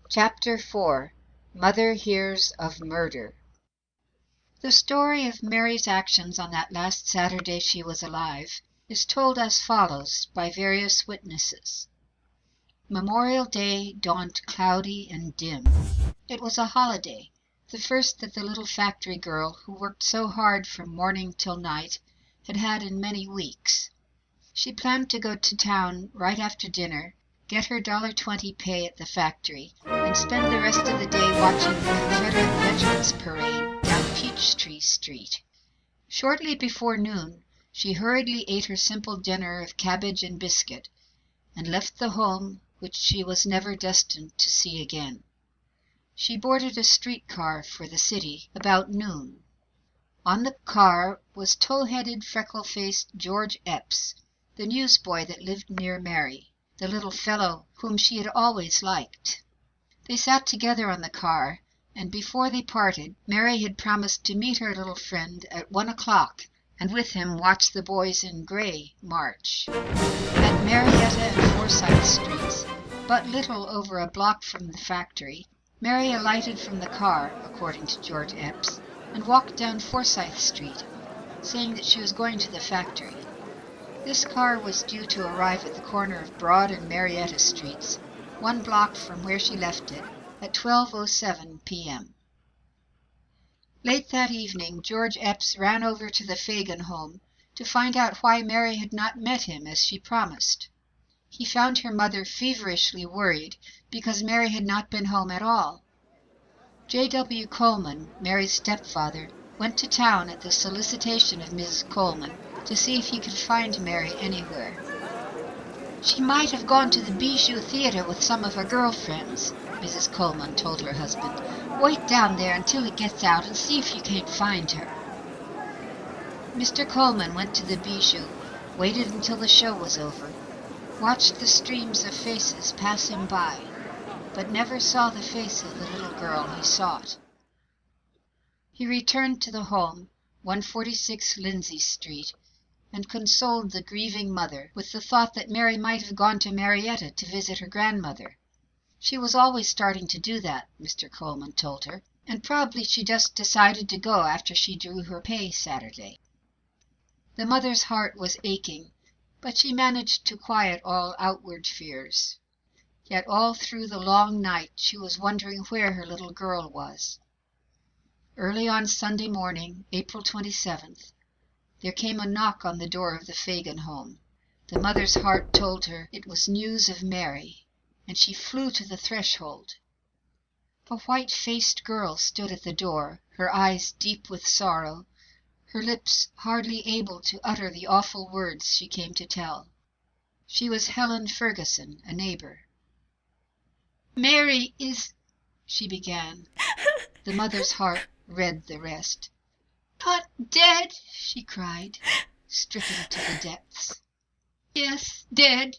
Chapter 4. Mother Hears of Murder. The story of Mary's actions on that last Saturday she was alive is told as follows by various witnesses. Memorial Day dawned cloudy and dim. It was a holiday, the first that the little factory girl, who worked so hard from morning till night, had had in many weeks. She planned to go to town right after dinner, get her $1.20 pay at the factory, and spend the rest of the day watching the Confederate Veterans Parade down Peachtree Street. Shortly before noon, she hurriedly ate her simple dinner of cabbage and biscuit, and left the home which she was never destined to see again. She boarded a streetcar for the city about noon. On the car was tow-headed, freckle-faced George Epps, the newsboy that lived near Mary, the little fellow whom she had always liked. They sat together on the car, and before they parted, Mary had promised to meet her little friend at 1 o'clock, and with him watch the boys in gray march. At Marietta and Forsyth Streets, but little over a block from the factory, Mary alighted from the car, according to George Epps, and walked down Forsyth Street, saying that she was going to the factory. This car was due to arrive at the corner of Broad and Marietta Streets, 1 block from where she left it, at 12:07 p.m. Late that evening, George Epps ran over to the Phagan home to find out why Mary had not met him as she promised. He found her mother feverishly worried because Mary had not been home at all. J.W. Coleman, Mary's stepfather, went to town at the solicitation of Mrs. Coleman to see if he could find Mary anywhere. "She might have gone to the Bijou Theater with some of her girlfriends," Mrs. Coleman told her husband. "Wait down there until he gets out and see if you can't find her." Mr. Coleman went to the Bijou, waited until the show was over, watched the streams of faces pass him by, but never saw the face of the little girl he sought. He returned to the home, 146 Lindsay Street, and consoled the grieving mother with the thought that Mary might have gone to Marietta to visit her grandmother. She was always starting to do that, Mr. Coleman told her, and probably she just decided to go after she drew her pay Saturday. The mother's heart was aching, but she managed to quiet all outward fears. Yet all through the long night she was wondering where her little girl was. Early on Sunday morning, April 27th, there came a knock on the door of the Phagan home. The mother's heart told her it was news of Mary, and she flew to the threshold. A white-faced girl stood at the door, her eyes deep with sorrow, her lips hardly able to utter the awful words she came to tell. She was Helen Ferguson, a neighbor. "Mary is—" she began. The mother's heart read the rest. "Not dead?" she cried, stricken to the depths. "Yes, dead,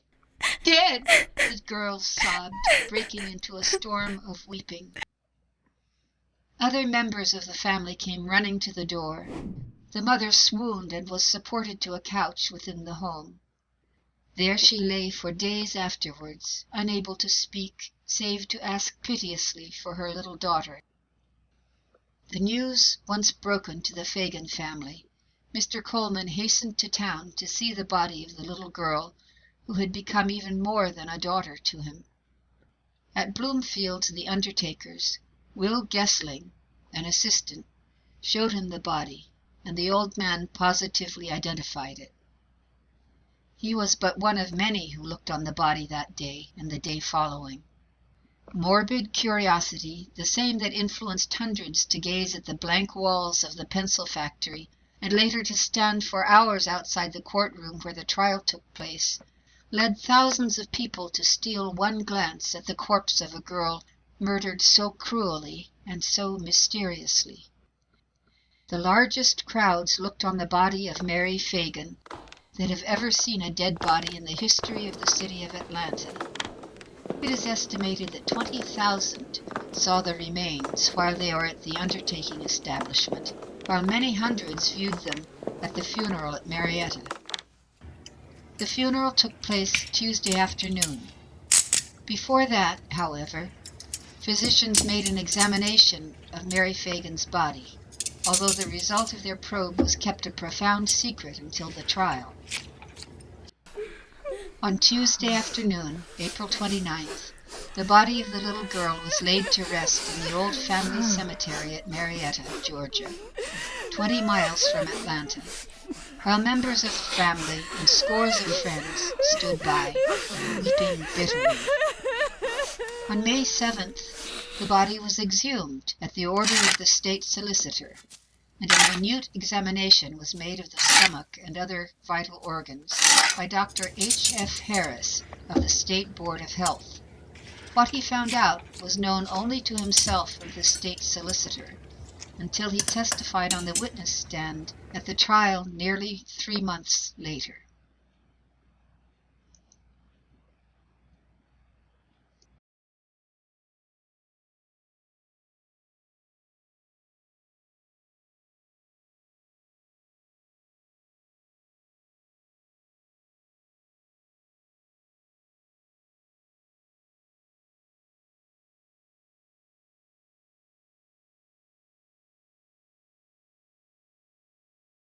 dead," the girl sobbed, breaking into a storm of weeping. Other members of the family came running to the door. The mother swooned and was supported to a couch within the home. There she lay for days afterwards, unable to speak, save to ask piteously for her little daughter. The news once broken to the Phagan family, Mr. Coleman hastened to town to see the body of the little girl who had become even more than a daughter to him. At Bloomfield's, the undertaker's, Will Gessling, an assistant, showed him the body, and the old man positively identified it. He was but one of many who looked on the body that day and the day following. Morbid curiosity, the same that influenced hundreds to gaze at the blank walls of the pencil factory, and later to stand for hours outside the courtroom where the trial took place, led thousands of people to steal one glance at the corpse of a girl murdered so cruelly and so mysteriously. The largest crowds looked on the body of Mary Phagan that have ever seen a dead body in the history of the city of Atlanta. It is estimated that 20,000 saw the remains while they were at the undertaking establishment, while many hundreds viewed them at the funeral at Marietta. The funeral took place Tuesday afternoon. Before that, however, Physicians made an examination of Mary Phagan's body, although the result of their probe was kept a profound secret until the trial. On Tuesday afternoon, April 29th, the body of the little girl was laid to rest in the old family cemetery at Marietta, Georgia, 20 miles from Atlanta, while members of the family and scores of friends stood by, weeping bitterly. On May 7th, the body was exhumed at the order of the state solicitor, and a minute examination was made of the stomach and other vital organs by Dr. H.F. Harris of the State Board of Health. What he found out was known only to himself and the state solicitor, until he testified on the witness stand at the trial nearly 3 months later.